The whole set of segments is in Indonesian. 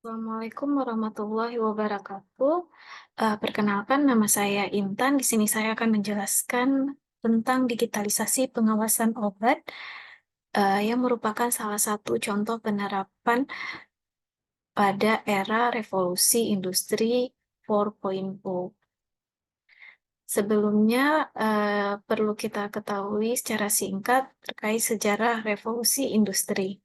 Assalamualaikum warahmatullahi wabarakatuh. Perkenalkan nama saya Intan. Di sini saya akan menjelaskan tentang digitalisasi pengawasan obat, yang merupakan salah satu contoh penerapan pada era revolusi industri 4.0. Sebelumnya, perlu kita ketahui secara singkat terkait sejarah revolusi industri.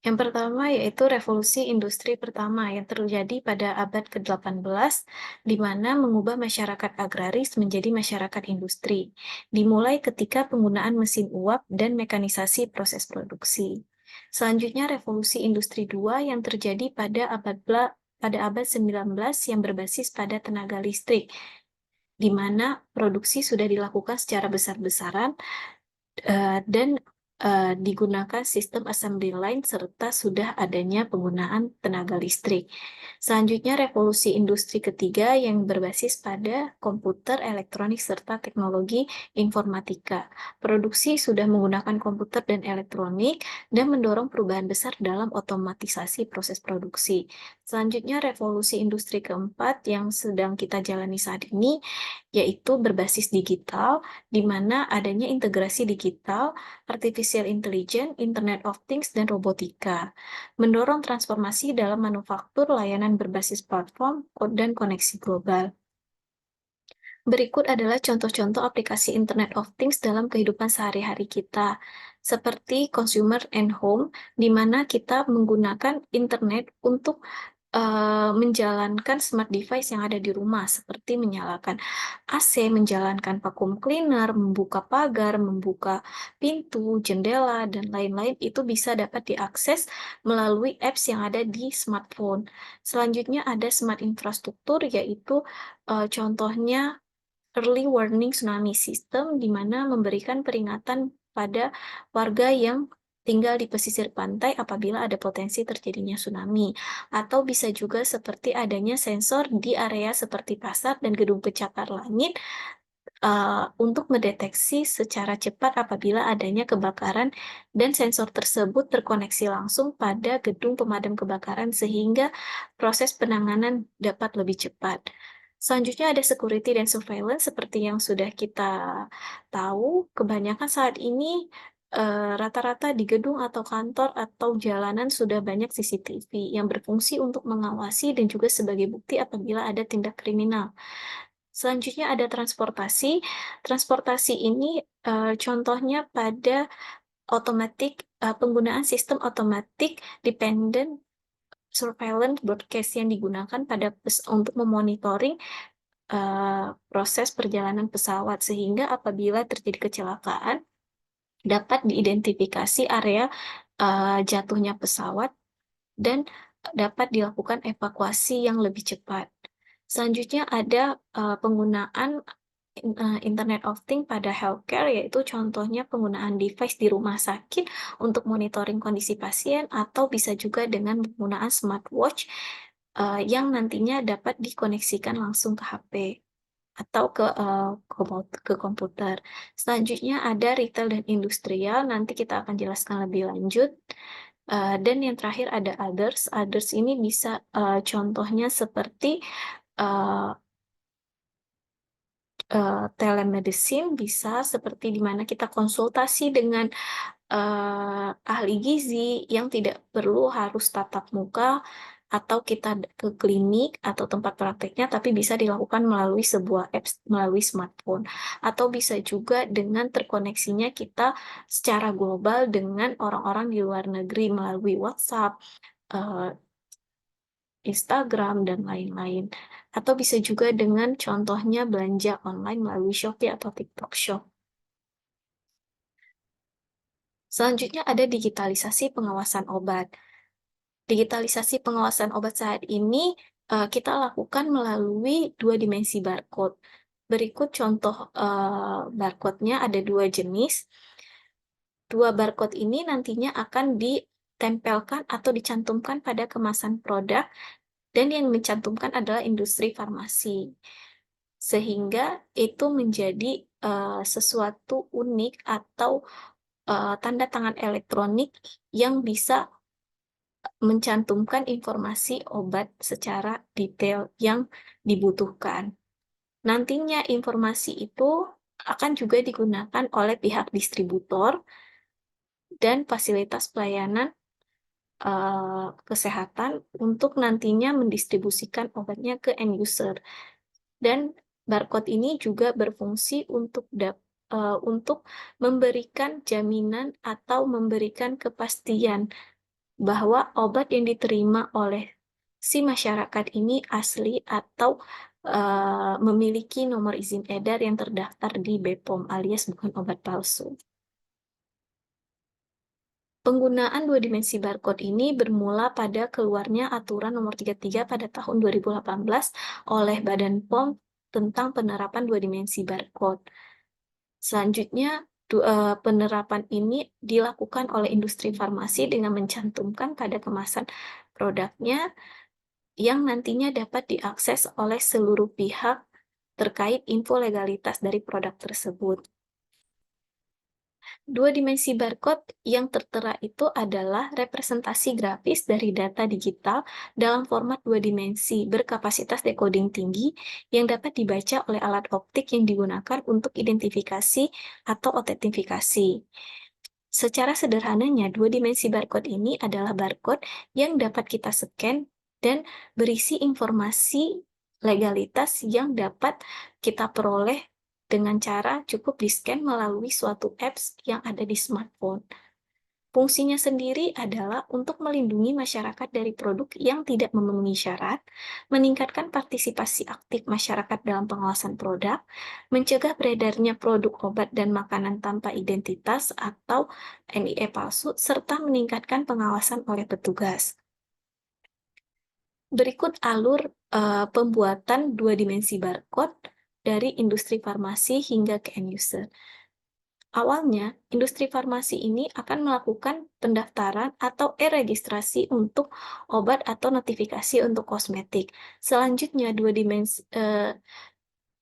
Yang pertama yaitu revolusi industri pertama yang terjadi pada abad ke-18, di mana mengubah masyarakat agraris menjadi masyarakat industri, dimulai ketika penggunaan mesin uap dan mekanisasi proses produksi. Selanjutnya revolusi industri 2 yang terjadi pada abad 19 yang berbasis pada tenaga listrik, di mana produksi sudah dilakukan secara besar-besaran dan digunakan sistem assembly line serta sudah adanya penggunaan tenaga listrik. Selanjutnya, revolusi industri ketiga yang berbasis pada komputer, elektronik, serta teknologi informatika. Produksi sudah menggunakan komputer dan elektronik dan mendorong perubahan besar dalam otomatisasi proses produksi. Selanjutnya, revolusi industri keempat yang sedang kita jalani saat ini, yaitu berbasis digital, di mana adanya integrasi digital, artificial intelligence, Internet of Things, dan robotika, mendorong transformasi dalam manufaktur, layanan berbasis platform, dan koneksi global. Berikut adalah contoh-contoh aplikasi Internet of Things dalam kehidupan sehari-hari kita, seperti consumer and home, di mana kita menggunakan internet untuk menjalankan smart device yang ada di rumah, seperti menyalakan AC, menjalankan vacuum cleaner, membuka pagar, membuka pintu, jendela, dan lain-lain, itu bisa dapat diakses melalui apps yang ada di smartphone. Selanjutnya ada smart infrastruktur, yaitu contohnya Early Warning Tsunami System, di mana memberikan peringatan pada warga yang tinggal di pesisir pantai apabila ada potensi terjadinya tsunami. Atau bisa juga seperti adanya sensor di area seperti pasar dan gedung pencakar langit untuk mendeteksi secara cepat apabila adanya kebakaran dan sensor tersebut terkoneksi langsung pada gedung pemadam kebakaran sehingga proses penanganan dapat lebih cepat. Selanjutnya ada security dan surveillance seperti yang sudah kita tahu, kebanyakan saat ini rata-rata di gedung atau kantor atau jalanan sudah banyak CCTV yang berfungsi untuk mengawasi dan juga sebagai bukti apabila ada tindak kriminal. Selanjutnya ada transportasi. Transportasi ini contohnya pada penggunaan sistem automatic dependent surveillance broadcast yang digunakan untuk memonitoring proses perjalanan pesawat, sehingga apabila terjadi kecelakaan dapat diidentifikasi area jatuhnya pesawat dan dapat dilakukan evakuasi yang lebih cepat. Selanjutnya ada penggunaan Internet of Things pada healthcare, yaitu contohnya penggunaan device di rumah sakit untuk monitoring kondisi pasien, atau bisa juga dengan penggunaan smartwatch yang nantinya dapat dikoneksikan langsung ke HP atau ke komputer. Selanjutnya ada retail dan industrial, nanti kita akan jelaskan lebih lanjut. Dan yang terakhir ada others. Others ini bisa contohnya seperti uh, telemedicine, bisa seperti di mana kita konsultasi dengan ahli gizi yang tidak perlu harus tatap muka atau kita ke klinik atau tempat prakteknya, tapi bisa dilakukan melalui sebuah apps, melalui smartphone. Atau bisa juga dengan terkoneksinya kita secara global dengan orang-orang di luar negeri melalui WhatsApp, eh, Instagram, dan lain-lain. Atau bisa juga dengan contohnya belanja online melalui Shopee atau TikTok Shop. Selanjutnya ada digitalisasi pengawasan obat. Digitalisasi pengawasan obat saat ini kita lakukan melalui dua dimensi barcode. Berikut contoh barcode-nya, ada dua jenis. Dua barcode ini nantinya akan ditempelkan atau dicantumkan pada kemasan produk, dan yang mencantumkan adalah industri farmasi. Sehingga itu menjadi sesuatu unik atau tanda tangan elektronik yang bisa mencantumkan informasi obat secara detail yang dibutuhkan. Nantinya informasi itu akan juga digunakan oleh pihak distributor dan fasilitas pelayanan kesehatan untuk nantinya mendistribusikan obatnya ke end user. Dan barcode ini juga berfungsi untuk memberikan jaminan atau memberikan kepastian bahwa obat yang diterima oleh si masyarakat ini asli atau memiliki nomor izin edar yang terdaftar di BPOM alias bukan obat palsu. Penggunaan dua dimensi barcode ini bermula pada keluarnya aturan nomor 33 pada tahun 2018 oleh Badan POM tentang penerapan dua dimensi barcode. Selanjutnya, penerapan ini dilakukan oleh industri farmasi dengan mencantumkan pada kemasan produknya yang nantinya dapat diakses oleh seluruh pihak terkait info legalitas dari produk tersebut. Dua dimensi barcode yang tertera itu adalah representasi grafis dari data digital dalam format dua dimensi berkapasitas decoding tinggi yang dapat dibaca oleh alat optik yang digunakan untuk identifikasi atau autentifikasi. Secara sederhananya, dua dimensi barcode ini adalah barcode yang dapat kita scan dan berisi informasi legalitas yang dapat kita peroleh dengan cara cukup di-scan melalui suatu apps yang ada di smartphone. Fungsinya sendiri adalah untuk melindungi masyarakat dari produk yang tidak memenuhi syarat, meningkatkan partisipasi aktif masyarakat dalam pengawasan produk, mencegah beredarnya produk obat dan makanan tanpa identitas atau NIE palsu, serta meningkatkan pengawasan oleh petugas. Berikut alur pembuatan dua dimensi barcode dari industri farmasi hingga ke end user. Awalnya, industri farmasi ini akan melakukan pendaftaran atau e-registrasi untuk obat atau notifikasi untuk kosmetik. Selanjutnya,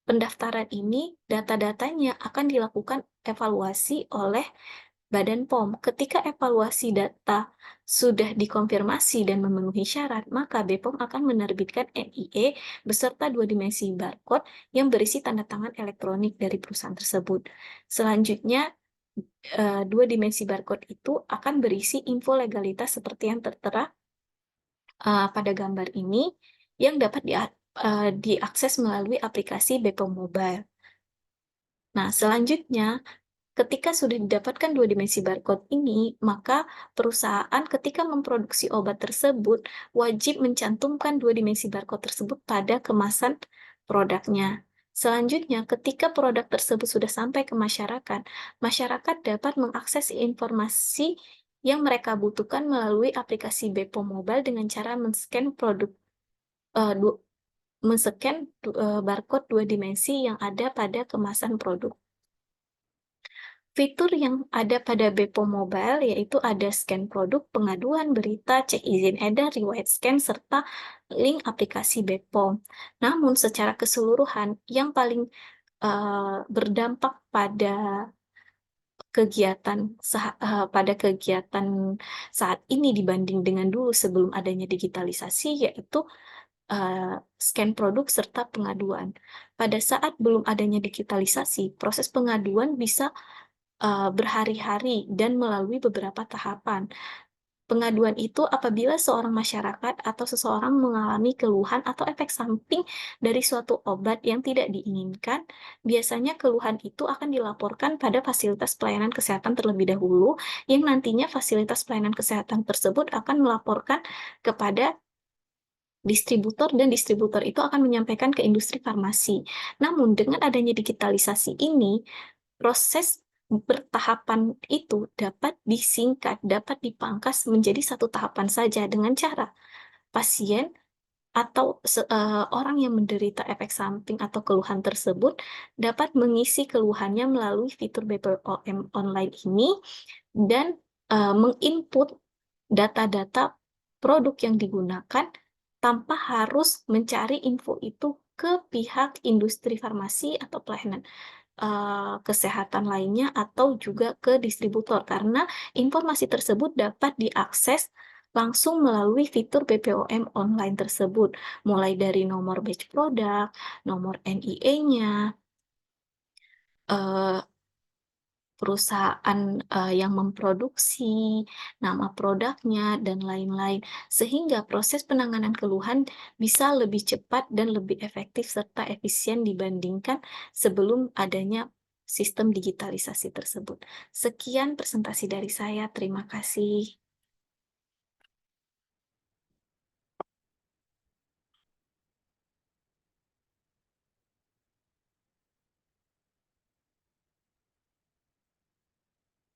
pendaftaran ini, data-datanya akan dilakukan evaluasi oleh Badan POM. Ketika evaluasi data sudah dikonfirmasi dan memenuhi syarat, maka BPOM akan menerbitkan NIE beserta dua dimensi barcode yang berisi tanda tangan elektronik dari perusahaan tersebut. Selanjutnya, dua dimensi barcode itu akan berisi info legalitas seperti yang tertera pada gambar ini yang dapat diakses melalui aplikasi BPOM Mobile. Nah, selanjutnya, ketika sudah didapatkan dua dimensi barcode ini, maka perusahaan ketika memproduksi obat tersebut wajib mencantumkan dua dimensi barcode tersebut pada kemasan produknya. Selanjutnya, ketika produk tersebut sudah sampai ke masyarakat, masyarakat dapat mengakses informasi yang mereka butuhkan melalui aplikasi BPOM Mobile dengan cara men-scan barcode dua dimensi yang ada pada kemasan produk. Fitur yang ada pada BPOM Mobile yaitu ada scan produk, pengaduan, berita, cek izin edar, riwayat scan, serta link aplikasi BPOM. Namun secara keseluruhan yang paling berdampak pada kegiatan saat ini dibanding dengan dulu sebelum adanya digitalisasi yaitu scan produk serta pengaduan. Pada saat belum adanya digitalisasi, proses pengaduan bisa berhari-hari dan melalui beberapa tahapan. Pengaduan itu apabila seorang masyarakat atau seseorang mengalami keluhan atau efek samping dari suatu obat yang tidak diinginkan, biasanya keluhan itu akan dilaporkan pada fasilitas pelayanan kesehatan terlebih dahulu, yang nantinya fasilitas pelayanan kesehatan tersebut akan melaporkan kepada distributor dan distributor itu akan menyampaikan ke industri farmasi. Namun dengan adanya digitalisasi ini, proses bertahapan itu dapat disingkat, dapat dipangkas menjadi satu tahapan saja dengan cara pasien atau orang yang menderita efek samping atau keluhan tersebut dapat mengisi keluhannya melalui fitur BPOM online ini dan menginput data-data produk yang digunakan tanpa harus mencari info itu ke pihak industri farmasi atau pelayanan kesehatan lainnya atau juga ke distributor karena informasi tersebut dapat diakses langsung melalui fitur BPOM online tersebut, mulai dari nomor batch produk, nomor NIE-nya, eee, perusahaan, yang memproduksi, nama produknya, dan lain-lain. Sehingga proses penanganan keluhan bisa lebih cepat dan lebih efektif serta efisien dibandingkan sebelum adanya sistem digitalisasi tersebut. Sekian presentasi dari saya, terima kasih.